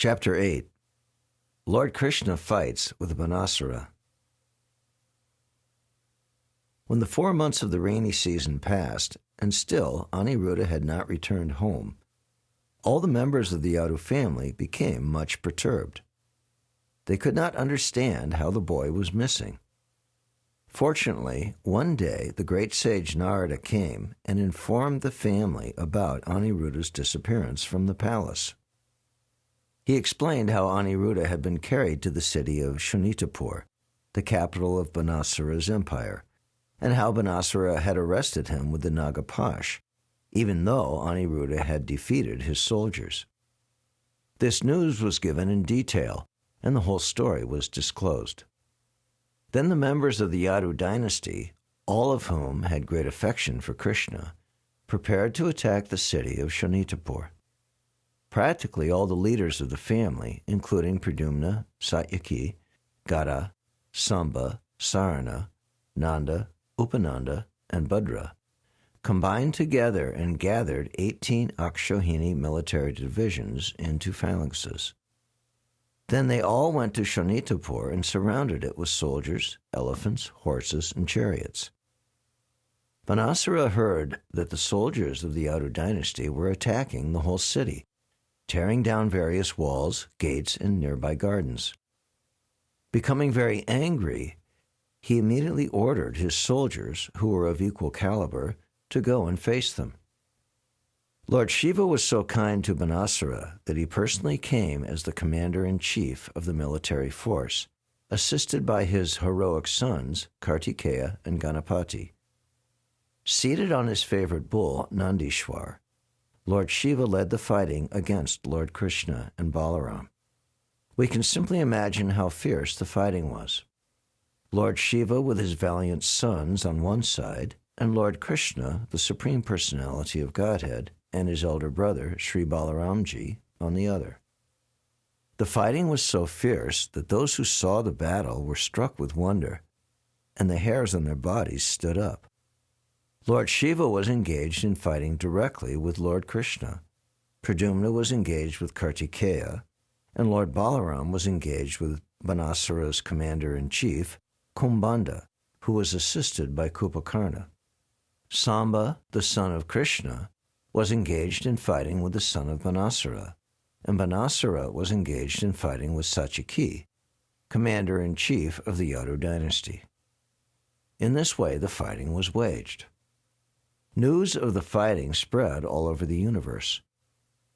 Chapter 8. Lord Krishna fights with Banasura. When the 4 months of the rainy season passed, and still Aniruddha had not returned home, all the members of the Yadu family became much perturbed. They could not understand how the boy was missing. Fortunately, one day the great sage Narada came and informed the family about Aniruddha's disappearance from the palace. He explained how Aniruddha had been carried to the city of Shunitapur, the capital of Banasura's empire, and how Banasura had arrested him with the Nagapash, even though Aniruddha had defeated his soldiers. This news was given in detail, and the whole story was disclosed. Then the members of the Yadu dynasty, all of whom had great affection for Krishna, prepared to attack the city of Shunitapur. Practically all the leaders of the family, including Pradyumna, Satyaki, Gada, Samba, Sarana, Nanda, Upananda, and Bhadra, combined together and gathered 18 Akshohini military divisions into phalanxes. Then they all went to Shunitapur and surrounded it with soldiers, elephants, horses, and chariots. Banasura heard that the soldiers of the Yadu dynasty were attacking the whole city, tearing down various walls, gates, and nearby gardens. Becoming very angry, he immediately ordered his soldiers, who were of equal caliber, to go and face them. Lord Shiva was so kind to Banasura that he personally came as the commander-in-chief of the military force, assisted by his heroic sons, Kartikeya and Ganapati. Seated on his favorite bull, Nandishwar, Lord Shiva led the fighting against Lord Krishna and Balaram. We can simply imagine how fierce the fighting was. Lord Shiva with his valiant sons on one side, and Lord Krishna, the Supreme Personality of Godhead, and his elder brother, Sri Balaramji, on the other. The fighting was so fierce that those who saw the battle were struck with wonder, and the hairs on their bodies stood up. Lord Shiva was engaged in fighting directly with Lord Krishna. Pradyumna was engaged with Kartikeya, and Lord Balaram was engaged with Banasura's commander-in-chief, Kumbhanda, who was assisted by Kupakarna. Samba, the son of Krishna, was engaged in fighting with the son of Banasura, and Banasura was engaged in fighting with Satyaki, commander-in-chief of the Yadu dynasty. In this way the fighting was waged. News of the fighting spread all over the universe.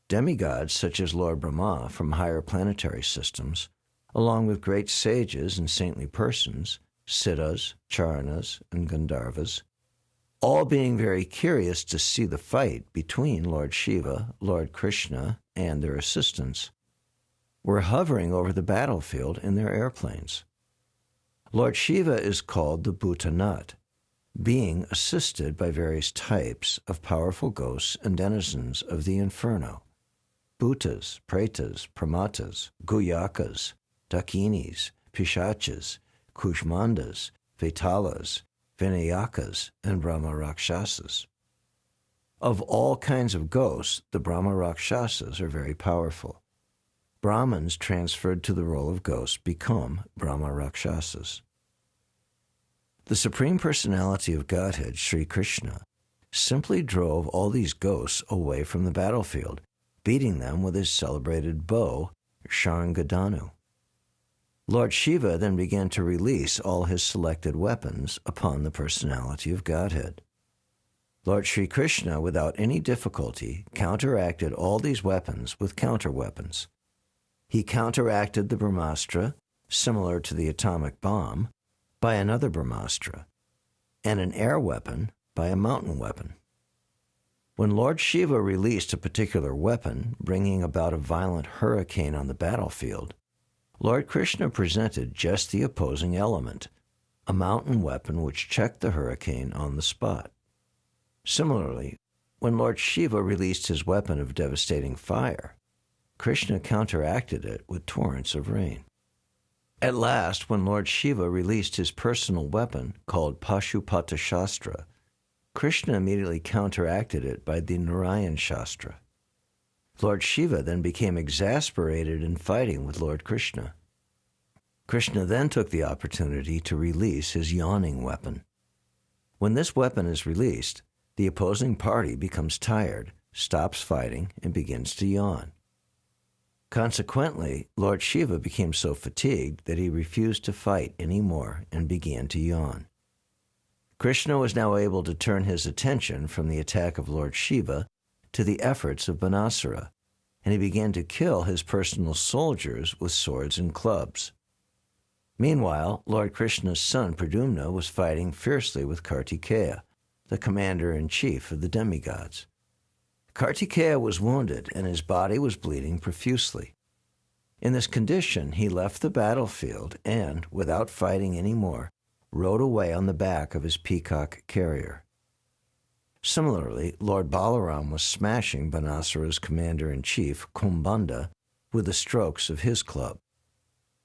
Demigods such as Lord Brahma from higher planetary systems, along with great sages and saintly persons, Siddhas, Charanas, and Gandharvas, all being very curious to see the fight between Lord Shiva, Lord Krishna, and their assistants, were hovering over the battlefield in their airplanes. Lord Shiva is called the Bhutanat, being assisted by various types of powerful ghosts and denizens of the inferno, Bhutas, Pretas, Pramatas, Guyakas, Dakinis, Pishachas, Kushmandas, Vetalas, Vinayakas, and Brahma Rakshasas. Of all kinds of ghosts, the Brahma Rakshasas are very powerful. Brahmins transferred to the role of ghosts become Brahma Rakshasas. The Supreme Personality of Godhead, Sri Krishna, simply drove all these ghosts away from the battlefield, beating them with his celebrated bow, Sharangadhanu. Lord Shiva then began to release all his selected weapons upon the Personality of Godhead. Lord Sri Krishna, without any difficulty, counteracted all these weapons with counter-weapons. He counteracted the Brahmastra, similar to the atomic bomb, by another Brahmastra, and an air weapon by a mountain weapon. When Lord Shiva released a particular weapon, bringing about a violent hurricane on the battlefield, Lord Krishna presented just the opposing element, a mountain weapon which checked the hurricane on the spot. Similarly, when Lord Shiva released his weapon of devastating fire, Krishna counteracted it with torrents of rain. At last, when Lord Shiva released his personal weapon, called Pashupata Shastra, Krishna immediately counteracted it by the Narayan Shastra. Lord Shiva then became exasperated in fighting with Lord Krishna. Krishna then took the opportunity to release his yawning weapon. When this weapon is released, the opposing party becomes tired, stops fighting, and begins to yawn. Consequently, Lord Shiva became so fatigued that he refused to fight anymore and began to yawn. Krishna was now able to turn his attention from the attack of Lord Shiva to the efforts of Banasura, and he began to kill his personal soldiers with swords and clubs. Meanwhile, Lord Krishna's son Pradyumna was fighting fiercely with Kartikeya, the commander-in-chief of the demigods. Kartikeya was wounded, and his body was bleeding profusely. In this condition, he left the battlefield and, without fighting any more, rode away on the back of his peacock carrier. Similarly, Lord Balaram was smashing Banasura's commander-in-chief, Kumbhanda, with the strokes of his club.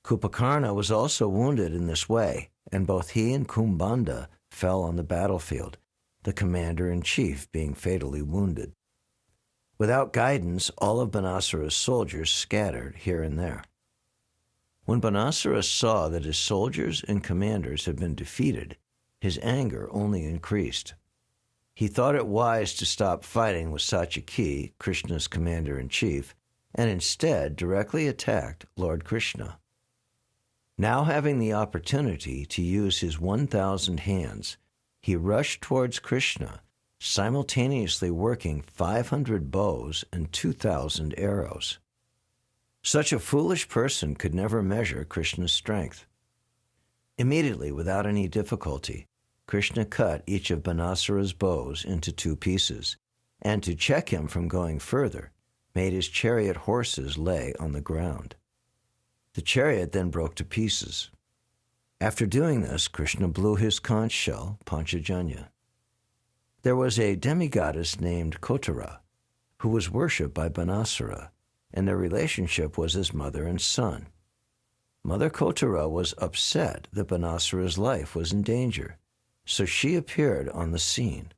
Kupakarna was also wounded in this way, and both he and Kumbhanda fell on the battlefield, the commander-in-chief being fatally wounded. Without guidance, all of Banasura's soldiers scattered here and there. When Banasura saw that his soldiers and commanders had been defeated, his anger only increased. He thought it wise to stop fighting with Satyaki, Krishna's commander-in-chief, and instead directly attacked Lord Krishna. Now having the opportunity to use his 1,000 hands, he rushed towards Krishna, simultaneously working 500 bows and 2,000 arrows. Such a foolish person could never measure Krishna's strength. Immediately, without any difficulty, Krishna cut each of Banasura's bows into 2 pieces, and to check him from going further, made his chariot horses lay on the ground. The chariot then broke to pieces. After doing this, Krishna blew his conch shell, Panchajanya. There was a demigoddess named Kotara, who was worshipped by Banasura, and their relationship was as mother and son. Mother Kotara was upset that Banasura's life was in danger, so she appeared on the scene.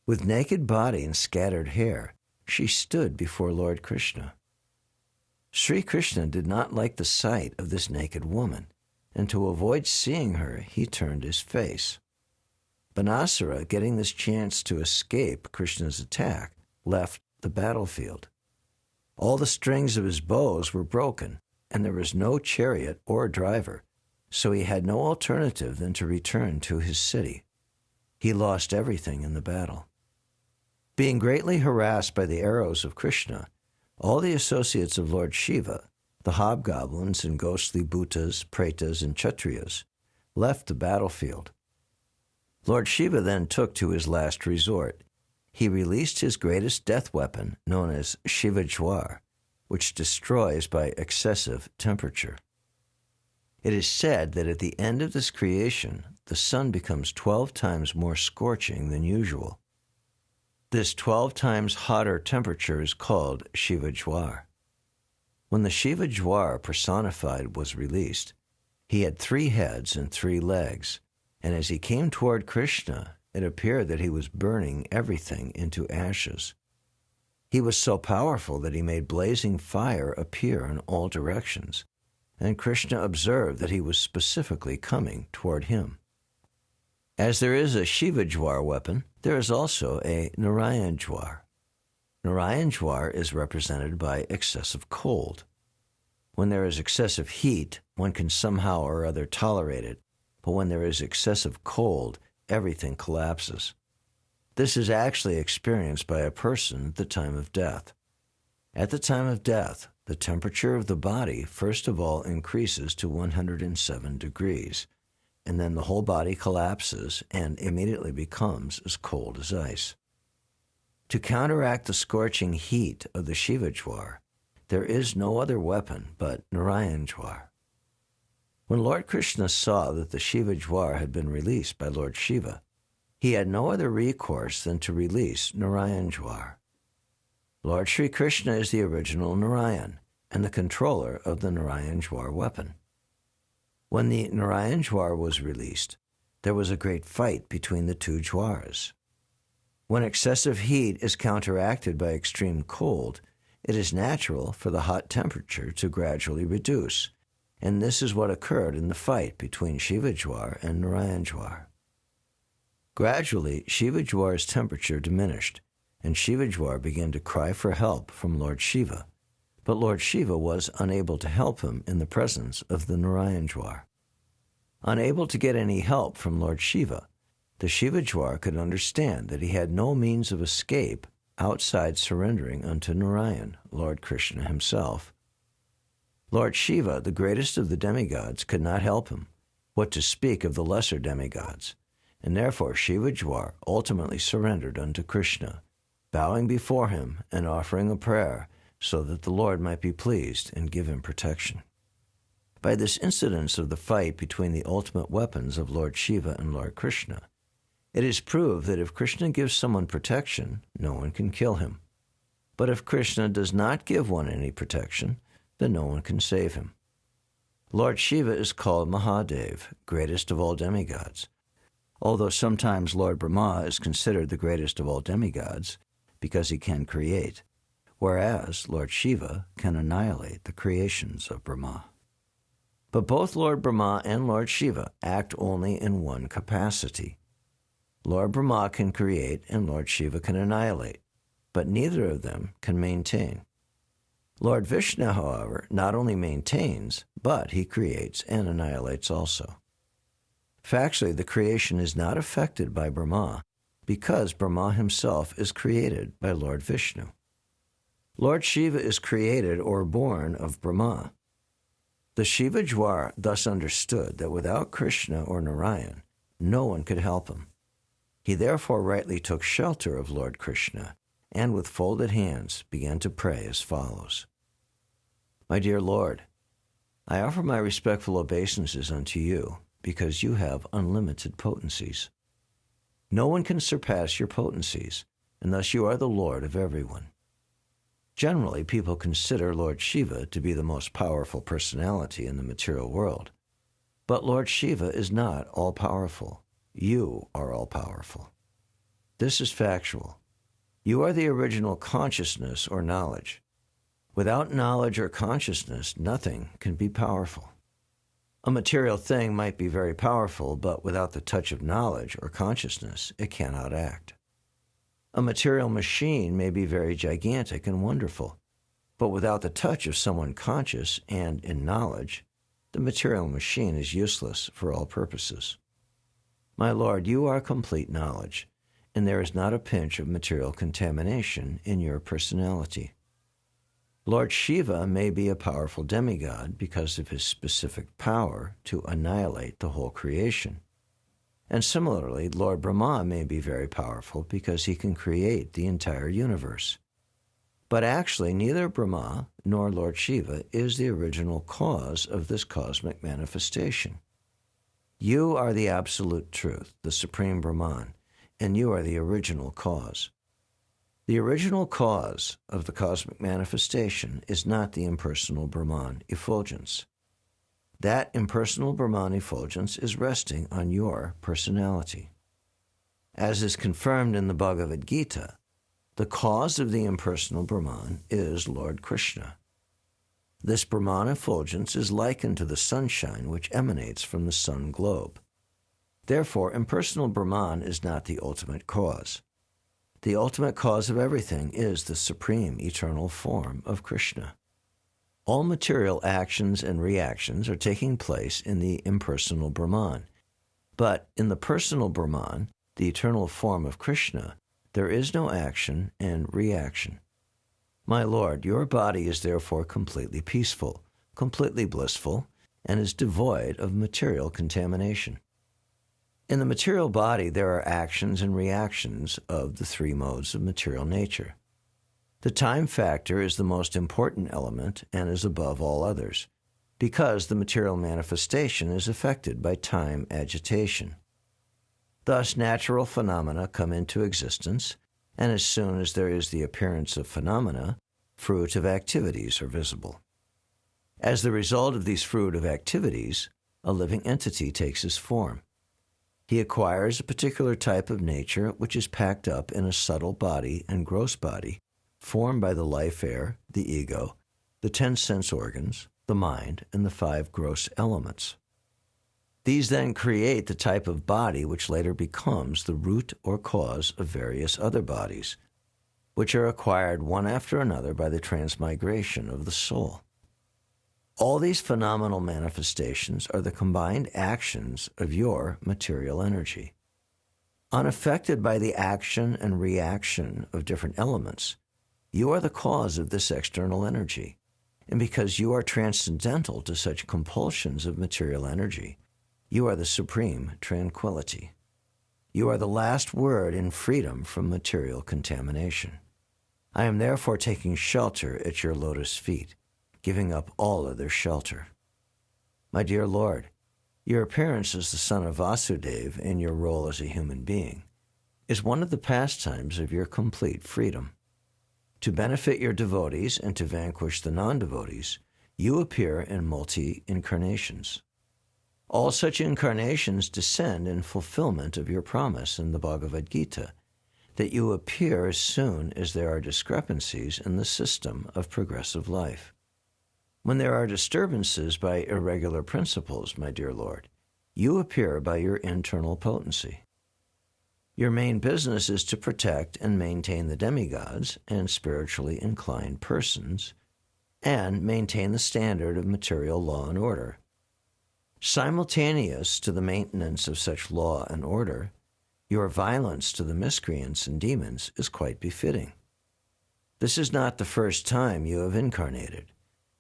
With naked body and scattered hair, she stood before Lord Krishna. Sri Krishna did not like the sight of this naked woman, and to avoid seeing her, he turned his face. Banasura, getting this chance to escape Krishna's attack, left the battlefield. All the strings of his bows were broken, and there was no chariot or driver, so he had no alternative than to return to his city. He lost everything in the battle. Being greatly harassed by the arrows of Krishna, all the associates of Lord Shiva, the hobgoblins and ghostly bhutas, pretas, and kshatriyas, left the battlefield. Lord Shiva then took to his last resort. He released his greatest death weapon, known as Shivajwar, which destroys by excessive temperature. It is said that at the end of this creation, the sun becomes 12 times more scorching than usual. This 12 times hotter temperature is called Shivajwar. When the Shivajwar personified was released, he had 3 heads and 3 legs, and as he came toward Krishna, it appeared that he was burning everything into ashes. He was so powerful that he made blazing fire appear in all directions, and Krishna observed that he was specifically coming toward him. As there is a Shivajwar weapon, there is also a Narayanjwar. Narayanjwar is represented by excessive cold. When there is excessive heat, one can somehow or other tolerate it, but when there is excessive cold, everything collapses. This is actually experienced by a person at the time of death. At the time of death, the temperature of the body first of all increases to 107 degrees, and then the whole body collapses and immediately becomes as cold as ice. To counteract the scorching heat of the Shivajwar, there is no other weapon but Narayanjwar. When Lord Krishna saw that the Shivajwar had been released by Lord Shiva, he had no other recourse than to release Narayanjwar. Lord Sri Krishna is the original Narayan and the controller of the Narayanjwar weapon. When the Narayanjwar was released, there was a great fight between the 2 jwaras. When excessive heat is counteracted by extreme cold, it is natural for the hot temperature to gradually reduce, and this is what occurred in the fight between Shivajwar and Narayanjwar. Gradually, Shivajwar's temperature diminished, and Shivajwar began to cry for help from Lord Shiva, but Lord Shiva was unable to help him in the presence of the Narayanjwar. Unable to get any help from Lord Shiva, the Shivajwar could understand that he had no means of escape outside surrendering unto Narayan, Lord Krishna himself. Lord Shiva, the greatest of the demigods, could not help him, what to speak of the lesser demigods, and therefore Shivajwar ultimately surrendered unto Krishna, bowing before him and offering a prayer so that the Lord might be pleased and give him protection. By this incidence of the fight between the ultimate weapons of Lord Shiva and Lord Krishna, it is proved that if Krishna gives someone protection, no one can kill him. But if Krishna does not give one any protection, then no one can save him. Lord Shiva is called Mahadev, greatest of all demigods, although sometimes Lord Brahma is considered the greatest of all demigods because he can create, whereas Lord Shiva can annihilate the creations of Brahma. But both Lord Brahma and Lord Shiva act only in one capacity. Lord Brahma can create and Lord Shiva can annihilate, but neither of them can maintain. Lord Vishnu, however, not only maintains, but he creates and annihilates also. Factually, the creation is not affected by Brahma because Brahma himself is created by Lord Vishnu. Lord Shiva is created or born of Brahma. The Shivajwar thus understood that without Krishna or Narayan, no one could help him. He therefore rightly took shelter of Lord Krishna, and with folded hands began to pray as follows. My dear Lord, I offer my respectful obeisances unto you, because you have unlimited potencies. No one can surpass your potencies, and thus you are the Lord of everyone. Generally, people consider Lord Shiva to be the most powerful personality in the material world. But Lord Shiva is not all-powerful. You are all-powerful. This is factual. You are the original consciousness or knowledge. Without knowledge or consciousness, nothing can be powerful. A material thing might be very powerful, but without the touch of knowledge or consciousness, it cannot act. A material machine may be very gigantic and wonderful, but without the touch of someone conscious and in knowledge, the material machine is useless for all purposes. My Lord, you are complete knowledge, and there is not a pinch of material contamination in your personality. Lord Shiva may be a powerful demigod because of his specific power to annihilate the whole creation. And similarly, Lord Brahma may be very powerful because he can create the entire universe. But actually, neither Brahma nor Lord Shiva is the original cause of this cosmic manifestation. You are the absolute truth, the supreme Brahman, and you are the original cause. The original cause of the cosmic manifestation is not the impersonal Brahman effulgence. That impersonal Brahman effulgence is resting on your personality. As is confirmed in the Bhagavad Gita, the cause of the impersonal Brahman is Lord Krishna. This Brahman effulgence is likened to the sunshine which emanates from the sun globe. Therefore, impersonal Brahman is not the ultimate cause. The ultimate cause of everything is the supreme eternal form of Krishna. All material actions and reactions are taking place in the impersonal Brahman. But in the personal Brahman, the eternal form of Krishna, there is no action and reaction. My Lord, your body is therefore completely peaceful, completely blissful, and is devoid of material contamination. In the material body, there are actions and reactions of the three modes of material nature. The time factor is the most important element and is above all others, because the material manifestation is affected by time agitation. Thus, natural phenomena come into existence, and as soon as there is the appearance of phenomena, fruit of activities are visible. As the result of these fruit of activities, a living entity takes its form. He acquires a particular type of nature which is packed up in a subtle body and gross body, formed by the life air, the ego, the 10 sense organs, the mind, and the 5 gross elements. These then create the type of body which later becomes the root or cause of various other bodies, which are acquired one after another by the transmigration of the soul. All these phenomenal manifestations are the combined actions of your material energy. Unaffected by the action and reaction of different elements, you are the cause of this external energy, and because you are transcendental to such compulsions of material energy, you are the supreme tranquility. You are the last word in freedom from material contamination. I am therefore taking shelter at your lotus feet, giving up all other shelter. My dear Lord, your appearance as the son of Vasudeva and your role as a human being is one of the pastimes of your complete freedom. To benefit your devotees and to vanquish the non-devotees, you appear in multi-incarnations. All such incarnations descend in fulfillment of your promise in the Bhagavad Gita, that you appear as soon as there are discrepancies in the system of progressive life. When there are disturbances by irregular principles, my dear Lord, you appear by your internal potency. Your main business is to protect and maintain the demigods and spiritually inclined persons, and maintain the standard of material law and order. Simultaneous to the maintenance of such law and order, your violence to the miscreants and demons is quite befitting. This is not the first time you have incarnated.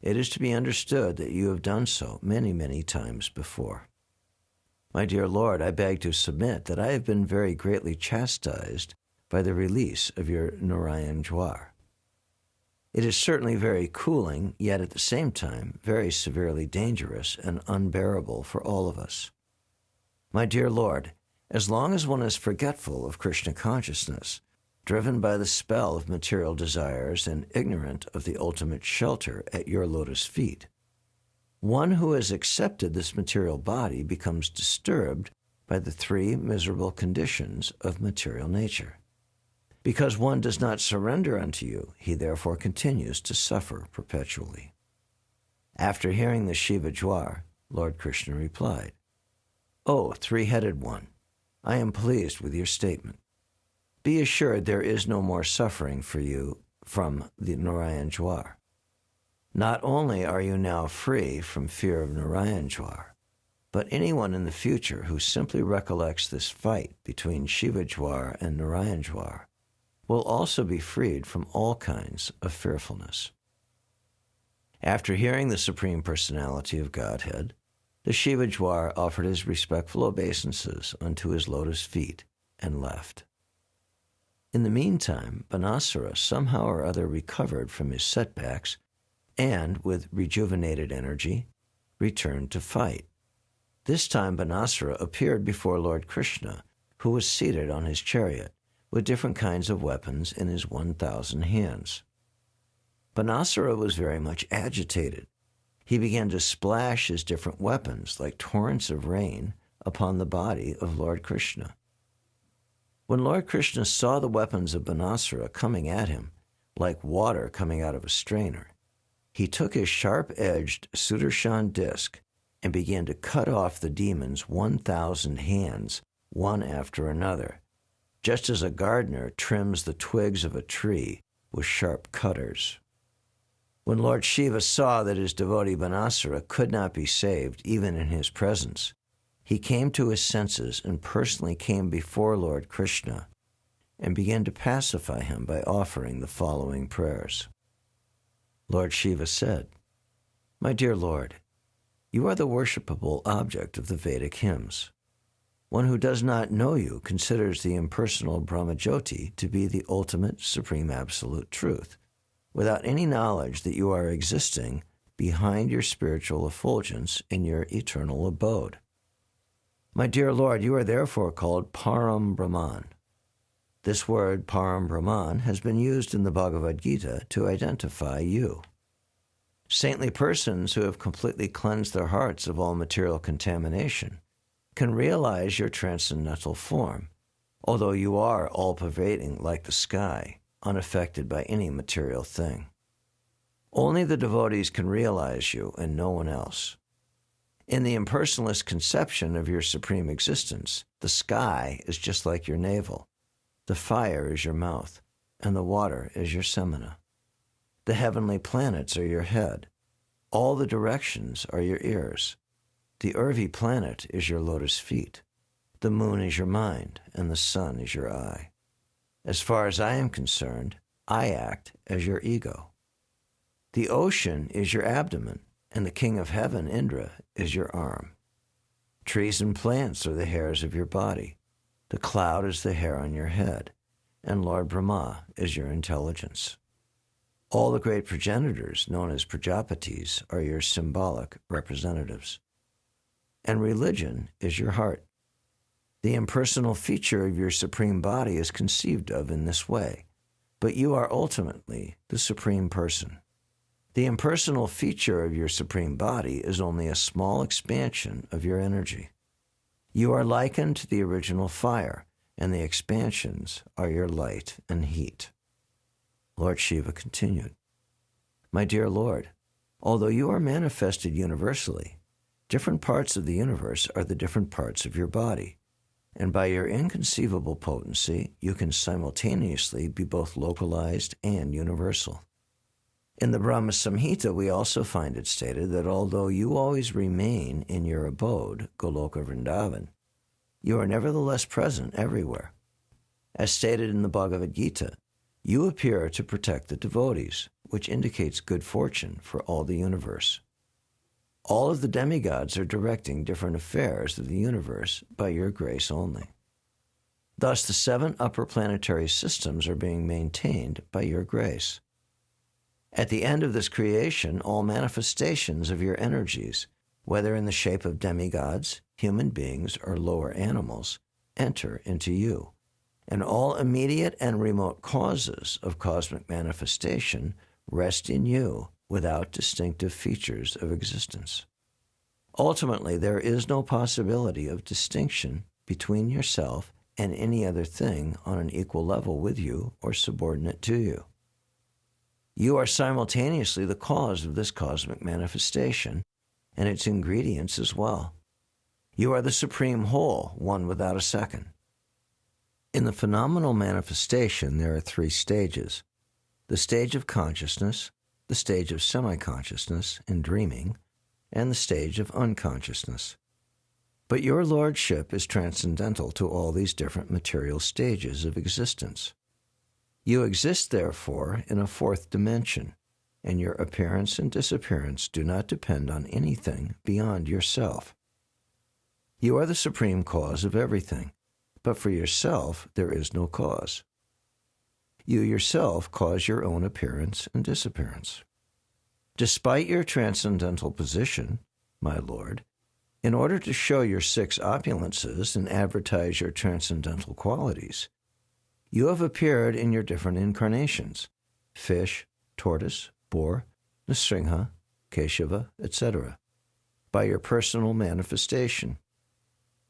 It is to be understood that you have done so many, many times before. My dear Lord, I beg to submit that I have been very greatly chastised by the release of your Narayan Jwar. It is certainly very cooling, yet at the same time very severely dangerous and unbearable for all of us. My dear Lord, as long as one is forgetful of Krishna consciousness, driven by the spell of material desires and ignorant of the ultimate shelter at your lotus feet, one who has accepted this material body becomes disturbed by the 3 miserable conditions of material nature. Because one does not surrender unto you, he therefore continues to suffer perpetually. After hearing the Shiva Jwar, Lord Krishna replied, O 3-headed one, I am pleased with your statement. Be assured there is no more suffering for you from the Narayan Jwar. Not only are you now free from fear of Narayan Jwar, but anyone in the future who simply recollects this fight between Shiva Jwar and Narayan Jwar will also be freed from all kinds of fearfulness. After hearing the Supreme Personality of Godhead, the Shiva Jwar offered his respectful obeisances unto his lotus feet and left. In the meantime, Banasura somehow or other recovered from his setbacks and, with rejuvenated energy, returned to fight. This time Banasura appeared before Lord Krishna, who was seated on his chariot, with different kinds of weapons in his 1,000 hands. Banasura was very much agitated. He began to splash his different weapons like torrents of rain upon the body of Lord Krishna. When Lord Krishna saw the weapons of Banasura coming at him, like water coming out of a strainer, he took his sharp-edged Sudarshan disc and began to cut off the demon's 1,000 hands, one after another, just as a gardener trims the twigs of a tree with sharp cutters. When Lord Shiva saw that his devotee Banasura could not be saved even in his presence, he came to his senses and personally came before Lord Krishna and began to pacify him by offering the following prayers. Lord Shiva said, My dear Lord, you are the worshipable object of the Vedic hymns. One who does not know you considers the impersonal Brahmajyoti to be the ultimate supreme absolute truth, without any knowledge that you are existing behind your spiritual effulgence in your eternal abode. My dear Lord, you are therefore called Param Brahman. This word, Param Brahman, has been used in the Bhagavad Gita to identify you. Saintly persons who have completely cleansed their hearts of all material contamination can realize your transcendental form, although you are all-pervading like the sky, unaffected by any material thing. Only the devotees can realize you and no one else. In the impersonalist conception of your supreme existence, the sky is just like your navel, the fire is your mouth, and the water is your semina. The heavenly planets are your head. All the directions are your ears. The Urvi planet is your lotus feet. The moon is your mind, and the sun is your eye. As far as I am concerned, I act as your ego. The ocean is your abdomen, and the king of heaven, Indra, is your arm. Trees and plants are the hairs of your body. The cloud is the hair on your head, and Lord Brahma is your intelligence. All the great progenitors, known as Prajapatis, are your symbolic representatives. And religion is your heart. The impersonal feature of your supreme body is conceived of in this way, but you are ultimately the supreme person. The impersonal feature of your supreme body is only a small expansion of your energy. You are likened to the original fire, and the expansions are your light and heat. Lord Shiva continued, My dear Lord, although you are manifested universally, different parts of the universe are the different parts of your body, and by your inconceivable potency, you can simultaneously be both localized and universal. In the Brahma Samhita, we also find it stated that although you always remain in your abode, Goloka Vrindavan, you are nevertheless present everywhere. As stated in the Bhagavad Gita, you appear to protect the devotees, which indicates good fortune for all the universe. All of the demigods are directing different affairs of the universe by your grace only. Thus, the 7 upper planetary systems are being maintained by your grace. At the end of this creation, all manifestations of your energies, whether in the shape of demigods, human beings, or lower animals, enter into you, and all immediate and remote causes of cosmic manifestation rest in you without distinctive features of existence. Ultimately, there is no possibility of distinction between yourself and any other thing on an equal level with you or subordinate to you. You are simultaneously the cause of this cosmic manifestation and its ingredients as well. You are the supreme whole, one without a second. In the phenomenal manifestation, there are 3 stages: the stage of consciousness, the stage of semi-consciousness and dreaming, and the stage of unconsciousness. But your lordship is transcendental to all these different material stages of existence. You exist, therefore, in a 4th dimension, and your appearance and disappearance do not depend on anything beyond yourself. You are the supreme cause of everything, but for yourself there is no cause. You yourself cause your own appearance and disappearance. Despite your transcendental position, my Lord, in order to show your 6 opulences and advertise your transcendental qualities, you have appeared in your different incarnations: fish, tortoise, boar, Nrsimha, Keshava, etc., by your personal manifestation.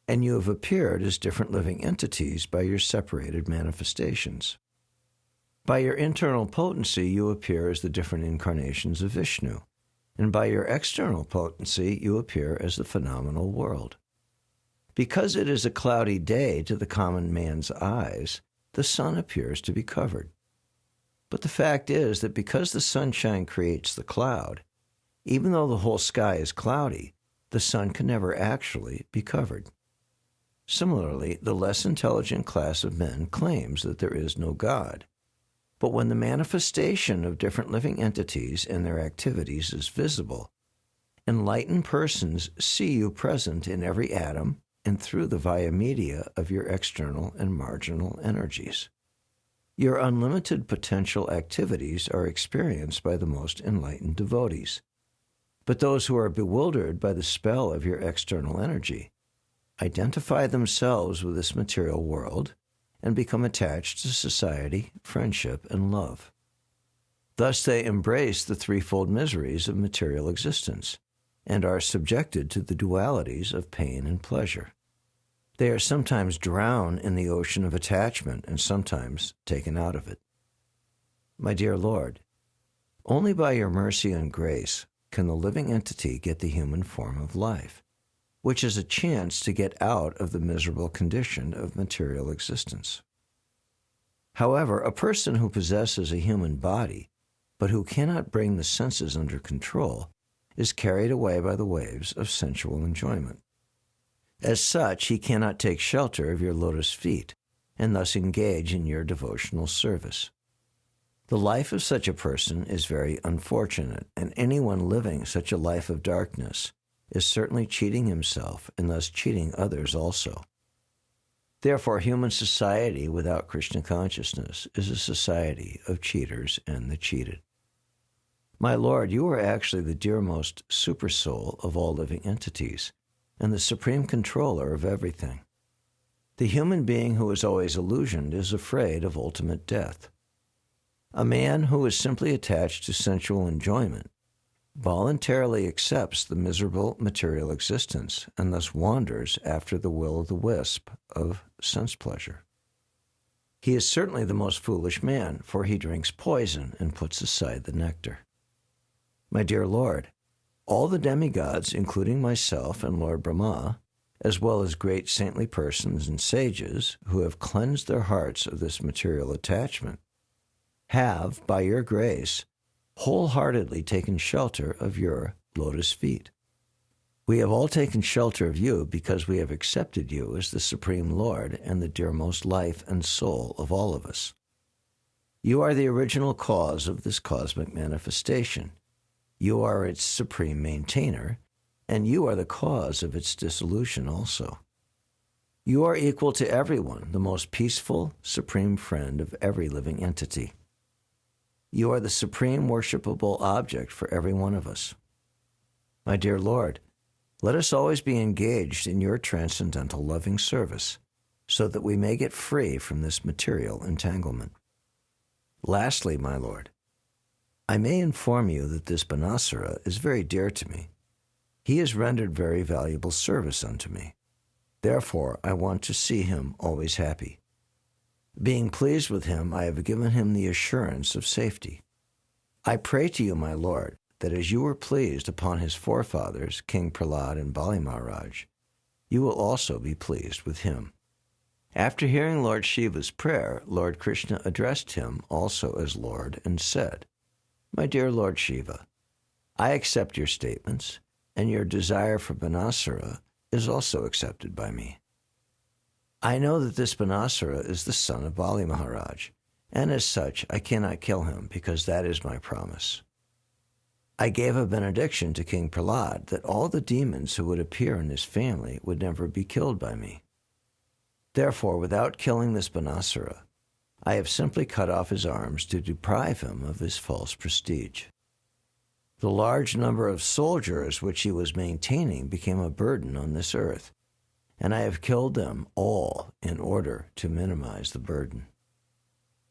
And you have appeared as different living entities by your separated manifestations. By your internal potency, you appear as the different incarnations of Vishnu, and by your external potency, you appear as the phenomenal world. Because it is a cloudy day to the common man's eyes, the sun appears to be covered. But the fact is that because the sunshine creates the cloud, even though the whole sky is cloudy, the sun can never actually be covered. Similarly, the less intelligent class of men claims that there is no God. But when the manifestation of different living entities and their activities is visible, enlightened persons see you present in every atom and through the via media of your external and marginal energies. Your unlimited potential activities are experienced by the most enlightened devotees. But those who are bewildered by the spell of your external energy identify themselves with this material world and become attached to society, friendship, and love. Thus they embrace the 3-fold miseries of material existence and are subjected to the dualities of pain and pleasure. They are sometimes drowned in the ocean of attachment and sometimes taken out of it. My dear Lord, only by your mercy and grace can the living entity get the human form of life, which is a chance to get out of the miserable condition of material existence. However, a person who possesses a human body, but who cannot bring the senses under control, is carried away by the waves of sensual enjoyment. As such, he cannot take shelter of your lotus feet, and thus engage in your devotional service. The life of such a person is very unfortunate, and anyone living such a life of darkness is certainly cheating himself and thus cheating others also. Therefore, human society without Krishna consciousness is a society of cheaters and the cheated. My Lord, you are actually the dearmost supersoul of all living entities and the supreme controller of everything. The human being who is always illusioned is afraid of ultimate death. A man who is simply attached to sensual enjoyment voluntarily accepts the miserable material existence and thus wanders after the will-o'-the-wisp of sense pleasure. He is certainly the most foolish man, for he drinks poison and puts aside the nectar. My dear Lord, all the demigods, including myself and Lord Brahma, as well as great saintly persons and sages who have cleansed their hearts of this material attachment, have, by your grace, wholeheartedly taken shelter of your lotus feet. We have all taken shelter of you because we have accepted you as the Supreme Lord and the dearmost life and soul of all of us. You are the original cause of this cosmic manifestation. You are its supreme maintainer, and you are the cause of its dissolution also. You are equal to everyone, the most peaceful, supreme friend of every living entity. You are the supreme worshipable object for every one of us. My dear Lord, let us always be engaged in your transcendental loving service, so that we may get free from this material entanglement. Lastly, my Lord, I may inform you that this Banasura is very dear to me. He has rendered very valuable service unto me. Therefore, I want to see him always happy. Being pleased with him, I have given him the assurance of safety. I pray to you, my Lord, that as you were pleased upon his forefathers, King Prahlad and Bali Maharaj, you will also be pleased with him. After hearing Lord Shiva's prayer, Lord Krishna addressed him also as Lord and said, My dear Lord Shiva, I accept your statements, and your desire for Banasura is also accepted by me. I know that this Banasura is the son of Bali Maharaj, and as such I cannot kill him because that is my promise. I gave a benediction to King Prahlad that all the demons who would appear in his family would never be killed by me. Therefore, without killing this Banasura, I have simply cut off his arms to deprive him of his false prestige. The large number of soldiers which he was maintaining became a burden on this earth, and I have killed them all in order to minimize the burden.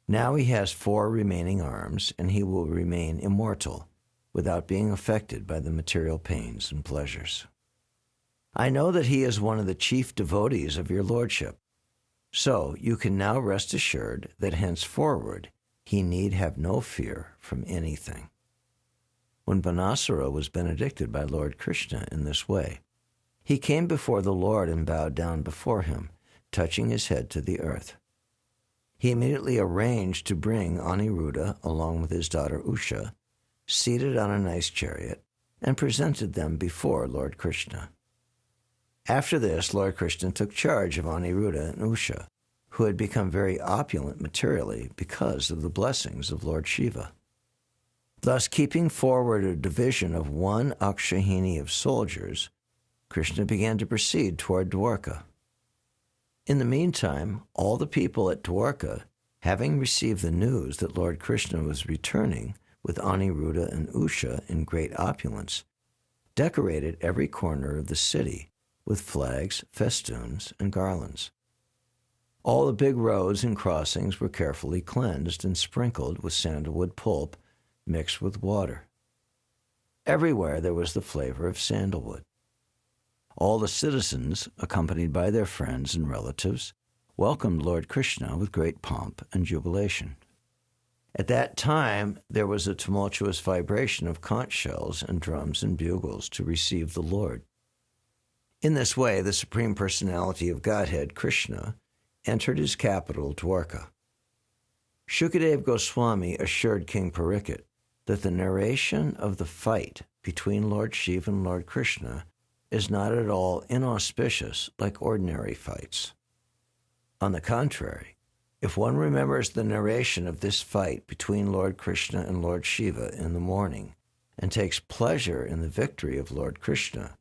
Now he has 4 remaining arms, and he will remain immortal without being affected by the material pains and pleasures. I know that he is one of the chief devotees of your lordship, so you can now rest assured that henceforward he need have no fear from anything. When Banasura was benedicted by Lord Krishna in this way, he came before the Lord and bowed down before him, touching his head to the earth. He immediately arranged to bring Aniruddha along with his daughter Usha, seated on a nice chariot, and presented them before Lord Krishna. After this, Lord Krishna took charge of Aniruddha and Usha, who had become very opulent materially because of the blessings of Lord Shiva. Thus, keeping forward a division of 1 Akshahini of soldiers, Krishna began to proceed toward Dwarka. In the meantime, all the people at Dwarka, having received the news that Lord Krishna was returning with Aniruddha and Usha in great opulence, decorated every corner of the city with flags, festoons, and garlands. All the big roads and crossings were carefully cleansed and sprinkled with sandalwood pulp mixed with water. Everywhere there was the flavor of sandalwood. All the citizens, accompanied by their friends and relatives, welcomed Lord Krishna with great pomp and jubilation. At that time, there was a tumultuous vibration of conch shells and drums and bugles to receive the Lord. In this way, the Supreme Personality of Godhead, Krishna, entered his capital, Dwarka. Shukadeva Goswami assured King Parikshit that the narration of the fight between Lord Shiva and Lord Krishna is not at all inauspicious like ordinary fights. On the contrary, if one remembers the narration of this fight between Lord Krishna and Lord Shiva in the morning and takes pleasure in the victory of Lord Krishna,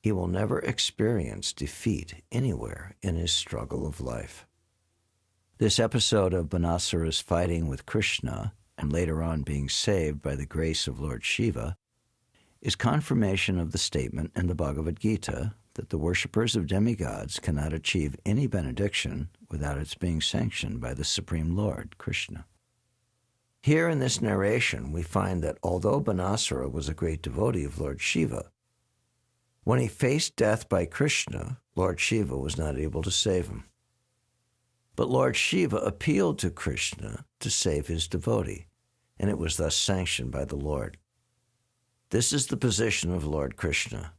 he will never experience defeat anywhere in his struggle of life. This episode of Banasura's fighting with Krishna and later on being saved by the grace of Lord Shiva is confirmation of the statement in the Bhagavad Gita that the worshippers of demigods cannot achieve any benediction without its being sanctioned by the Supreme Lord, Krishna. Here in this narration, we find that although Banasura was a great devotee of Lord Shiva, when he faced death by Krishna, Lord Shiva was not able to save him. But Lord Shiva appealed to Krishna to save his devotee, and it was thus sanctioned by the Lord. This is the position of Lord Krishna.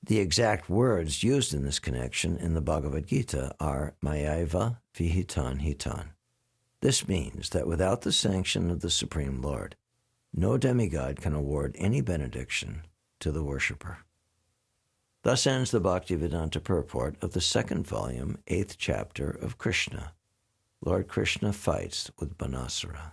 The exact words used in this connection in the Bhagavad Gita are Mayaiva Vihitan Hitan. This means that without the sanction of the Supreme Lord, no demigod can award any benediction to the worshipper. Thus ends the Bhaktivedanta purport of the second volume, 8th chapter of Krishna. Lord Krishna fights with Banasura.